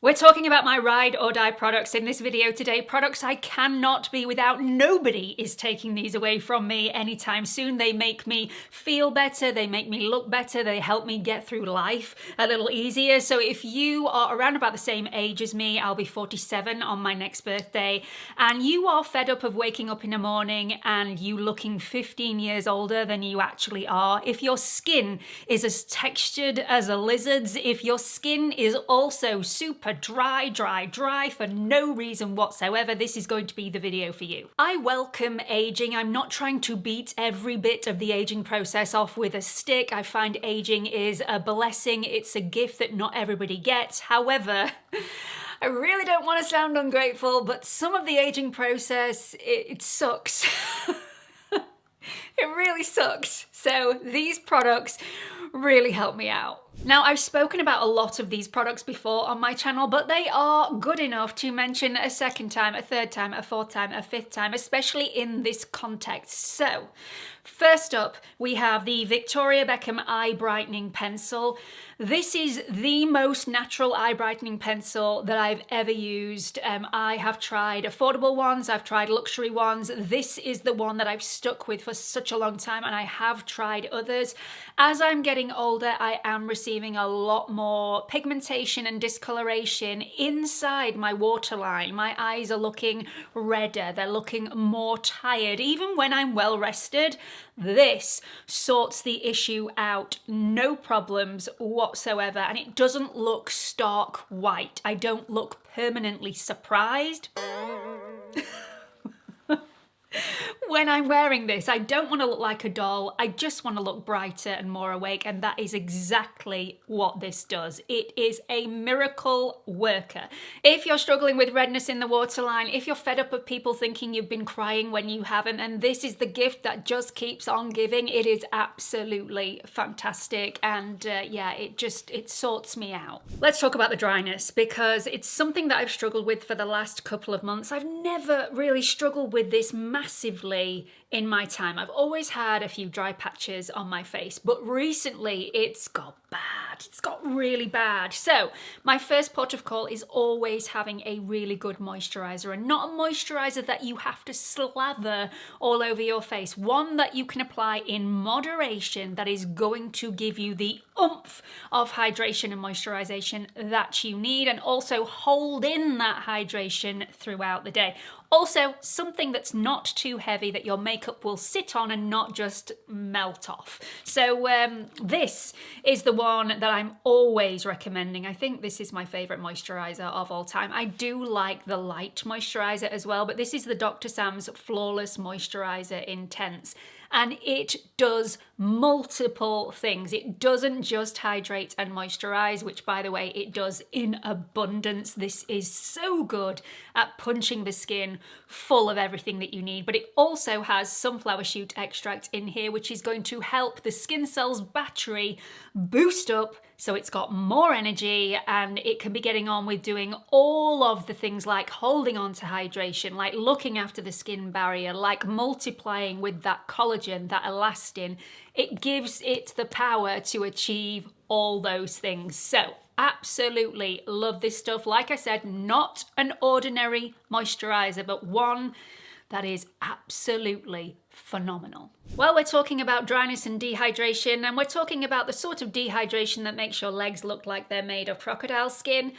We're talking about my ride or die products in this video today. Products I cannot be without. Nobody is taking these away from me anytime soon. They make me feel better. They make me look better. They help me get through life a little easier. So if you are around about the same age as me, I'll be 47 on my next birthday, and you are fed up of waking up in the morning and you looking 15 years older than you actually are, if your skin is as textured as a lizard's, if your skin is also super dry for no reason whatsoever, this is going to be the video for you. I welcome aging. I'm not trying to beat every bit of the aging process off with a stick. I find aging is a blessing. It's a gift that not everybody gets. However, I really don't want to sound ungrateful, but some of the aging process, it sucks. It really sucks. So these products really help me out. Now, I've spoken about a lot of these products before on my channel, but they are good enough to mention a second time, a third time, a fourth time, a fifth time, especially in this context. So, first up, we have the Victoria Beckham Eye Brightening Pencil. This is the most natural eye brightening pencil that I've ever used. I have tried affordable ones, I've tried luxury ones. This is the one that I've stuck with for such a long time, and I have tried others. As I'm getting older, I am receiving a lot more pigmentation and discoloration inside my waterline. My eyes are looking redder, they're looking more tired. Even when I'm well rested, this sorts the issue out, no problems whatsoever, and it doesn't look stark white. I don't look permanently surprised. When I'm wearing this, I don't want to look like a doll. I just want to look brighter and more awake, and that is exactly what this does. It is a miracle worker. If you're struggling with redness in the waterline, if you're fed up of people thinking you've been crying when you haven't, and this is the gift that just keeps on giving, it is absolutely fantastic, and yeah, it sorts me out. Let's talk about the dryness, because it's something that I've struggled with for the last couple of months. I've never really struggled with this massively in my time. I've always had a few dry patches on my face, but recently it's got bad. It's got really bad. So my first port of call is always having a really good moisturizer, and not a moisturizer that you have to slather all over your face. One that you can apply in moderation, that is going to give you the oomph of hydration and moisturization that you need, and also hold in that hydration throughout the day. Also, something that's not too heavy that your makeup will sit on and not just melt off. So this is the one that I'm always recommending. I think this is my favorite moisturizer of all time. I do like the light moisturizer as well, but this is the Dr. Sam's Flawless Moisturizer Intense. And it does multiple things. It doesn't just hydrate and moisturize, which, by the way, it does in abundance. This is so good at punching the skin full of everything that you need, but it also has sunflower shoot extract in here, which is going to help the skin cells battery boost up so it's got more energy, and it can be getting on with doing all of the things like holding on to hydration, like looking after the skin barrier, like multiplying with that collagen, that elastin. It gives it the power to achieve all those things. So absolutely love this stuff. Like I said, not an ordinary moisturizer, but one that is absolutely phenomenal. Well, we're talking about dryness and dehydration, and we're talking about the sort of dehydration that makes your legs look like they're made of crocodile skin.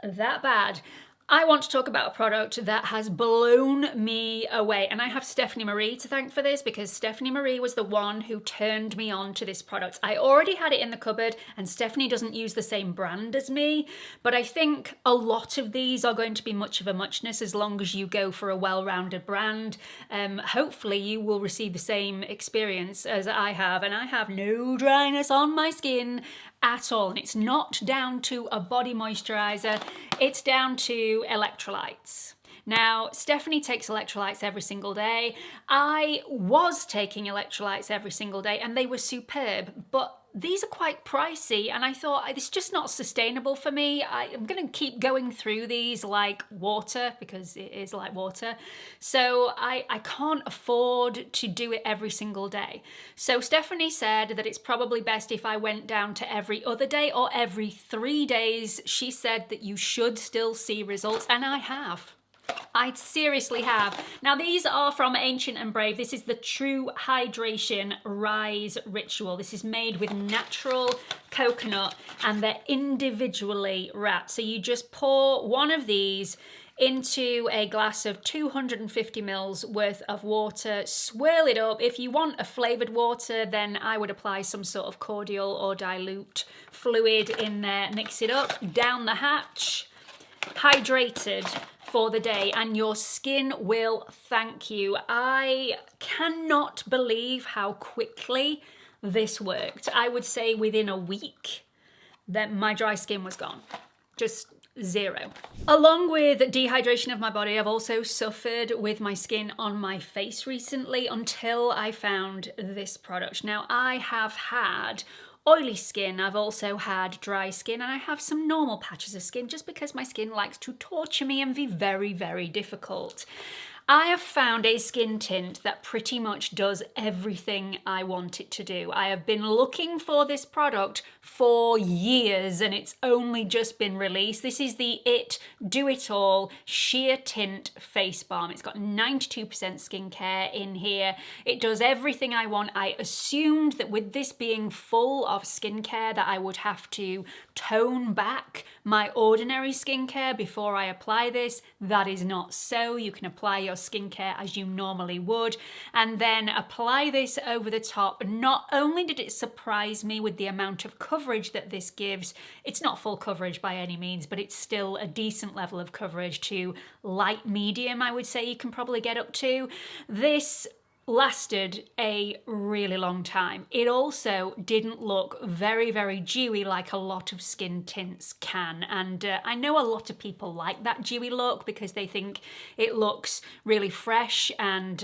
That bad. I want to talk about a product that has blown me away, and I have Stephanie Marie to thank for this, because Stephanie Marie was the one who turned me on to this product. I already had it in the cupboard, and Stephanie doesn't use the same brand as me, but I think a lot of these are going to be much of a muchness as long as you go for a well-rounded brand. Hopefully you will receive the same experience as I have, and I have no dryness on my skin at all. And it's not down to a body moisturizer, it's down to electrolytes. Now, Stephanie takes electrolytes every single day. I was taking electrolytes every single day, and they were superb, but these are quite pricey, and I thought it's just not sustainable for me. I'm going to keep going through these like water, because it is like water. So I can't afford to do it every single day. So Stephanie said that it's probably best if I went down to every other day or every 3 days. She said that you should still see results, and I have. I seriously have. Now these are from Ancient and Brave. This is the True Hydration Rise Ritual. This is made with natural coconut and they're individually wrapped. So you just pour one of these into a glass of 250 mils worth of water, swirl it up. If you want a flavoured water, then I would apply some sort of cordial or dilute fluid in there, mix it up, down the hatch, hydrated for the day, and your skin will thank you. I cannot believe how quickly this worked. I would say within a week that my dry skin was gone. Just zero. Along with dehydration of my body, I've also suffered with my skin on my face recently until I found this product. Now I have had oily skin, I've also had dry skin, and I have some normal patches of skin just because my skin likes to torture me and be very, very difficult. I have found a skin tint that pretty much does everything I want it to do. I have been looking for this product for years and it's only just been released. This is the It Do It All Sheer Tint Face Balm. It's got 92% skincare in here. It does everything I want. I assumed that with this being full of skincare that I would have to tone back my ordinary skincare before I apply this. That is not so. You can apply your skincare as you normally would and then apply this over the top. Not only did it surprise me with the amount of coverage that this gives, it's not full coverage by any means, but it's still a decent level of coverage to light medium, I would say you can probably get up to. This lasted a really long time. It also didn't look very, very dewy like a lot of skin tints can. And I know a lot of people like that dewy look because they think it looks really fresh and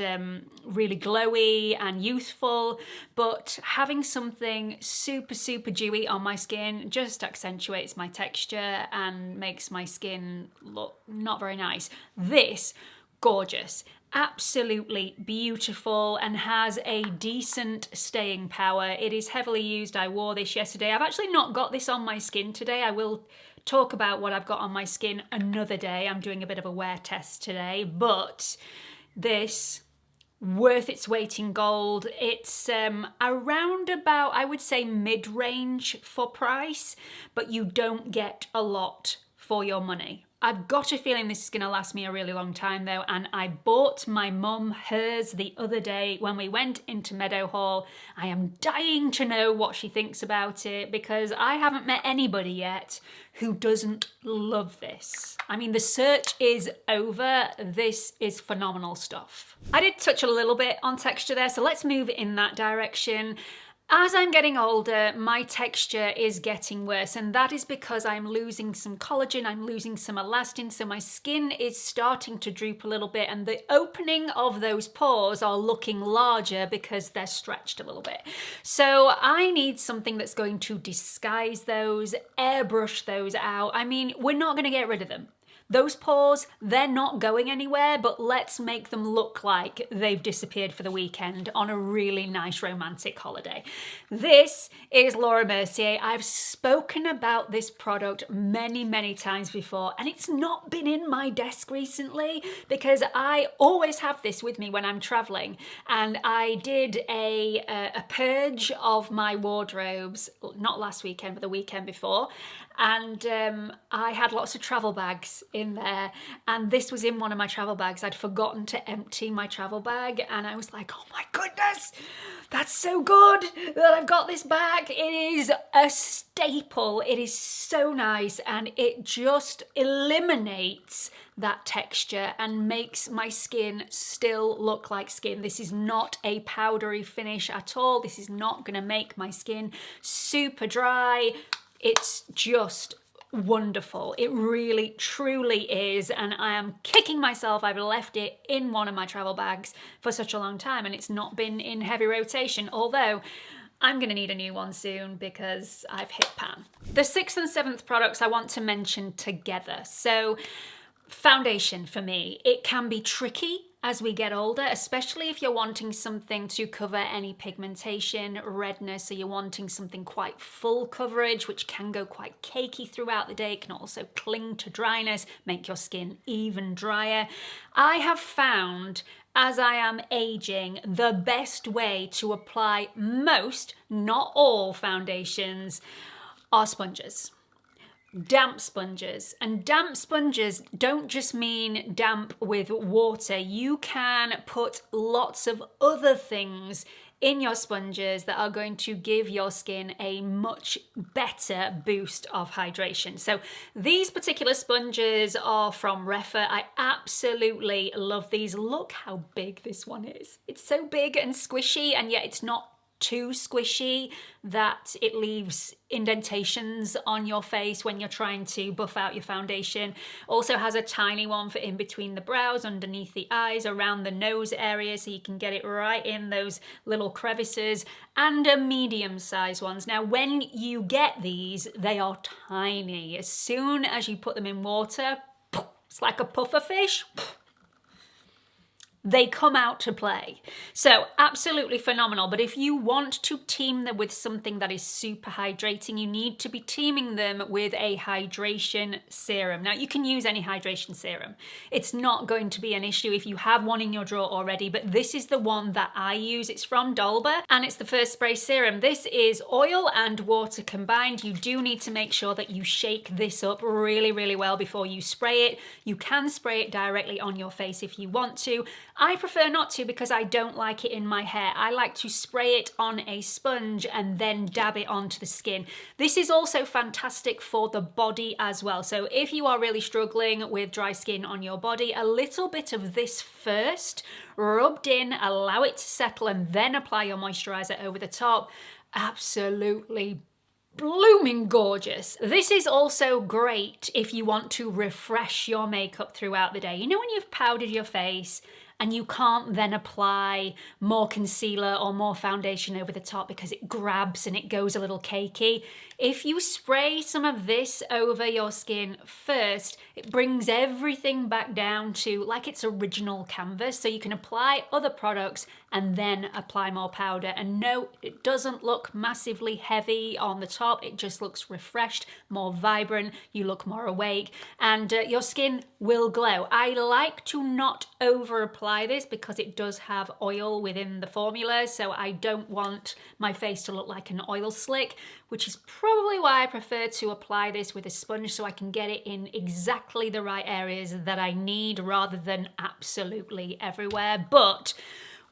really glowy and youthful. But having something super, super dewy on my skin just accentuates my texture and makes my skin look not very nice. This, gorgeous. Absolutely beautiful and has a decent staying power. It is heavily used. I wore this yesterday. I've actually not got this on my skin today. I will talk about what I've got on my skin another day. I'm doing a bit of a wear test today, but this, worth its weight in gold. It's around about, I would say, mid-range for price, but you don't get a lot for your money. I've got a feeling this is going to last me a really long time though, and I bought my mum hers the other day when we went into Meadowhall. I am dying to know what she thinks about it because I haven't met anybody yet who doesn't love this. I mean, the search is over. This is phenomenal stuff. I did touch a little bit on texture there, so let's move in that direction. As I'm getting older, my texture is getting worse, and that is because I'm losing some collagen, I'm losing some elastin, so my skin is starting to droop a little bit, and the opening of those pores are looking larger because they're stretched a little bit. So I need something that's going to disguise those, airbrush those out. I mean, we're not going to get rid of them. Those pores, they're not going anywhere, but let's make them look like they've disappeared for the weekend on a really nice romantic holiday. This is Laura Mercier. I've spoken about this product many, many times before, and it's not been in my desk recently because I always have this with me when I'm traveling. And I did a purge of my wardrobes, not last weekend, but the weekend before. And I had lots of travel bags in there, and this was in one of my travel bags. I'd forgotten to empty my travel bag, and I was like, oh my goodness, that's so good that I've got this back. It is a staple. It is so nice, and it just eliminates that texture and makes my skin still look like skin. This is not a powdery finish at all. This is not going to make my skin super dry. It's just wonderful. It really, truly is. And I am kicking myself. I've left it in one of my travel bags for such a long time and it's not been in heavy rotation. Although I'm gonna need a new one soon because I've hit pan. The 6th and 7th products I want to mention together. So foundation for me, it can be tricky as we get older, especially if you're wanting something to cover any pigmentation, redness, or you're wanting something quite full coverage, which can go quite cakey throughout the day. It can also cling to dryness, make your skin even drier. I have found, as I am aging, the best way to apply most, not all, foundations are sponges. Damp sponges. And damp sponges don't just mean damp with water. You can put lots of other things in your sponges that are going to give your skin a much better boost of hydration. So these particular sponges are from Refa. I absolutely love these. Look how big this one is. It's so big and squishy, and yet it's not too squishy that it leaves indentations on your face when you're trying to buff out your foundation. Also has a tiny one for in between the brows, underneath the eyes, around the nose area, so you can get it right in those little crevices, and a medium-sized ones. Now, when you get these, they are tiny. As soon as you put them in water, it's like a puffer fish. They come out to play. So absolutely phenomenal. But if you want to team them with something that is super hydrating, you need to be teaming them with a hydration serum. Now, you can use any hydration serum. It's not going to be an issue if you have one in your drawer already, but this is the one that I use. It's from Dolba, and it's the First Spray Serum. This is oil and water combined. You do need to make sure that you shake this up really, really well before you spray it. You can spray it directly on your face if you want to. I prefer not to because I don't like it in my hair. I like to spray it on a sponge and then dab it onto the skin. This is also fantastic for the body as well. So if you are really struggling with dry skin on your body, a little bit of this first, rubbed in, allow it to settle, and then apply your moisturizer over the top. Absolutely blooming gorgeous. This is also great if you want to refresh your makeup throughout the day. You know when you've powdered your face and you can't then apply more concealer or more foundation over the top because it grabs and it goes a little cakey? If you spray some of this over your skin first, it brings everything back down to like its original canvas, so you can apply other products and then apply more powder. And no, it doesn't look massively heavy on the top. It just looks refreshed, more vibrant, you look more awake, and your skin will glow. I like to not over apply this because it does have oil within the formula, so I don't want my face to look like an oil slick, which is probably why I prefer to apply this with a sponge so I can get it in exactly the right areas that I need rather than absolutely everywhere. But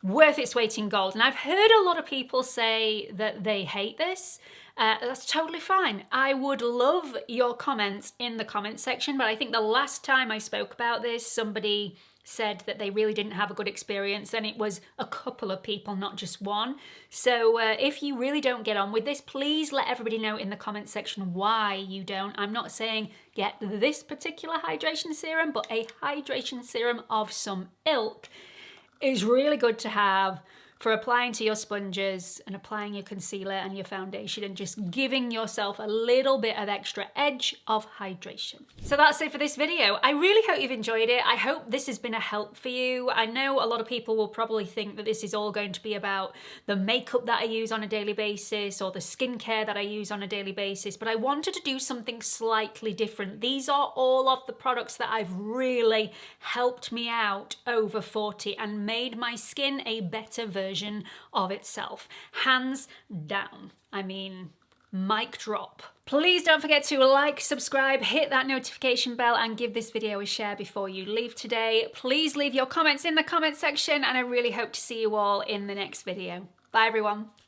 worth its weight in gold. And I've heard a lot of people say that they hate this. That's totally fine. I would love your comments in the comment section, but I think the last time I spoke about this, somebody said that they really didn't have a good experience, and it was a couple of people, not just one. So if you really don't get on with this, please let everybody know in the comment section why you don't. I'm not saying get this particular hydration serum, but a hydration serum of some ilk is really good to have for applying to your sponges and applying your concealer and your foundation and just giving yourself a little bit of extra edge of hydration. So that's it for this video. I really hope you've enjoyed it. I hope this has been a help for you. I know a lot of people will probably think that this is all going to be about the makeup that I use on a daily basis or the skincare that I use on a daily basis, but I wanted to do something slightly different. These are all of the products that have really helped me out over 40 and made my skin a better version of itself. Hands down. I mean, mic drop. Please don't forget to like, subscribe, hit that notification bell, and give this video a share before you leave today. Please leave your comments in the comment section, and I really hope to see you all in the next video. Bye everyone.